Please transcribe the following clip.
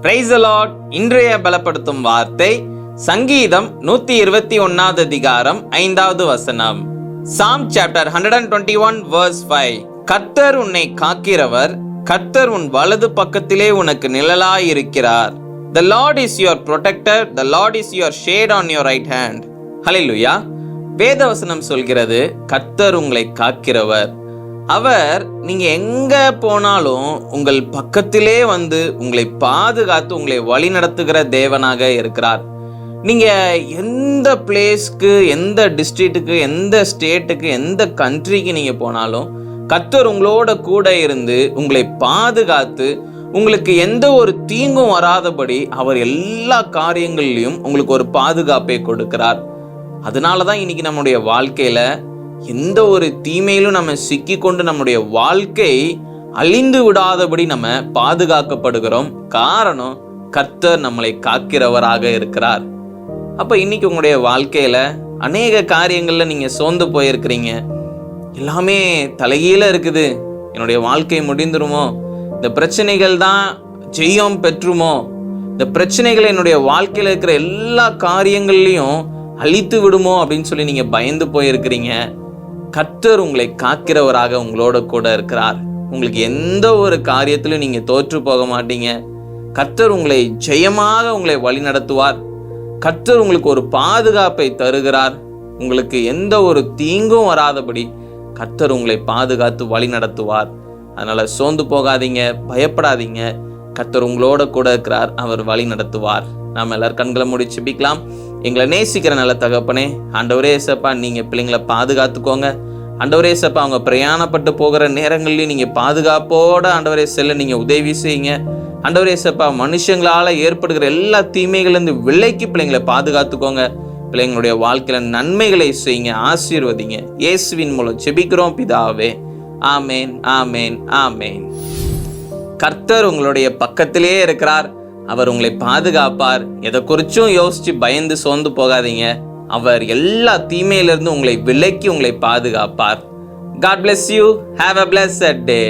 Praise the Lord. இன்றைய பலப்படுத்தும் வார்த்தை சங்கீதம் 121 அதிகாரம் 5வது வசனம். Psalm chapter 121 verse 5. கர்த்தர் உன்னை காக்கிறவர், கர்த்தர் உன் வலது பக்கத்திலே உனக்கு நிழலாய் இருக்கிறார். The Lord is your protector, the Lord is your shade on your right hand. ஹல்லேலூயா. வேதவசனம் சொல்கிறது கர்த்தர் உங்களை காக்கிறவர். அவர் நீங்க எங்க போனாலும் உங்கள் பக்கத்திலே வந்து உங்களை பாதுகாத்து உங்களை வழி நடத்துகிற தேவனாக இருக்கிறார். நீங்க எந்த பிளேஸ்க்கு, எந்த டிஸ்ட்ரிக்ட்டுக்கு, எந்த ஸ்டேட்டுக்கு, எந்த கண்ட்ரிக்கு நீங்க போனாலும் கர்த்தர் உங்களோட கூட இருந்து உங்களை பாதுகாத்து உங்களுக்கு எந்த ஒரு தீங்கும் வராதபடி அவர் எல்லா காரியங்களிலும் உங்களுக்கு ஒரு பாதுகாப்பை கொடுக்கிறார். அதனாலதான் இன்னைக்கு நம்முடைய வாழ்க்கையில எந்த ஒரு தீமையிலும் நம்ம சிக்கி கொண்டு நம்முடைய வாழ்க்கை அழிந்து விடாதபடி நம்ம பாதுகாக்கப்படுகிறோம். காரணம் கர்த்தர் நம்மளை காக்கிறவராக இருக்கிறார். அப்ப இன்னைக்கு உங்களுடைய வாழ்க்கையில அநேக காரியங்கள்ல நீங்க சோர்ந்து போயிருக்கிறீங்க. எல்லாமே தலைகீழ இருக்குது. என்னுடைய வாழ்க்கை முடிந்துருமோ? இந்த பிரச்சனைகள் தான் ஜெயம் பெற்றுமோ? இந்த பிரச்சனைகள் என்னுடைய வாழ்க்கையில இருக்கிற எல்லா காரியங்கள்லையும் அழித்து விடுமோ அப்படின்னு சொல்லி நீங்க பயந்து போயிருக்கிறீங்க. கர்த்தர் உங்களை காக்கிறவராக உங்களோட கூட இருக்கிறார். உங்களுக்கு எந்த ஒரு காரியத்திலும் நீங்க தோற்று போக மாட்டீங்க. கர்த்தர் உங்களை ஜெயமாக உங்களை வழி நடத்துவார். கர்த்தர் உங்களுக்கு ஒரு பாதுகாப்பை தருகிறார். உங்களுக்கு எந்த ஒரு தீங்கும் வராதபடி கர்த்தர் உங்களை பாதுகாத்து வழி நடத்துவார். அதனால சோர்ந்து போகாதீங்க, பயப்படாதீங்க. கர்த்தர் உங்களோட கூட இருக்கிறார். அவர் வழி நடத்துவார். நாம எல்லாரும் கண்களை மூடி ஜெபிக்கலாம். எங்களை நேசிக்கிற நல்ல தகப்பனே, ஆண்டவரே ஏசப்பா, நீங்க பிள்ளைங்களை பாதுகாத்துக்கோங்க. ஆண்டவரே ஏசப்பா, அவங்க பிரயாணப்பட்டு போகிற நேரங்கள்லயும் நீங்க பாதுகாப்போட ஆண்டவரே செல்ல நீங்க உதவி செய்யுங்க. ஆண்டவரே ஏசப்பா, மனுஷங்களால ஏற்படுகிற எல்லா தீமைகளிலிருந்து விலைக்கு பிள்ளைங்களை பாதுகாத்துக்கோங்க. பிள்ளைங்களுடைய வாழ்க்கையில நன்மைகளை செய்யுங்க, ஆசீர்வதிங்க. இயேசுவின் மூலம் ஜெபிக்கிறோம் பிதாவே. ஆமேன், ஆமேன், ஆமேன். கர்த்தர் உங்களுடைய பக்கத்திலே இருக்கிறார். அவர் உங்களை பாதுகாப்பார். எதை குறிச்சும் யோசிச்சு பயந்து சோர்ந்து போகாதீங்க. அவர் எல்லா தீமையிலிருந்து உங்களை விலக்கி உங்களை பாதுகாப்பார். God bless you. Have a blessed day.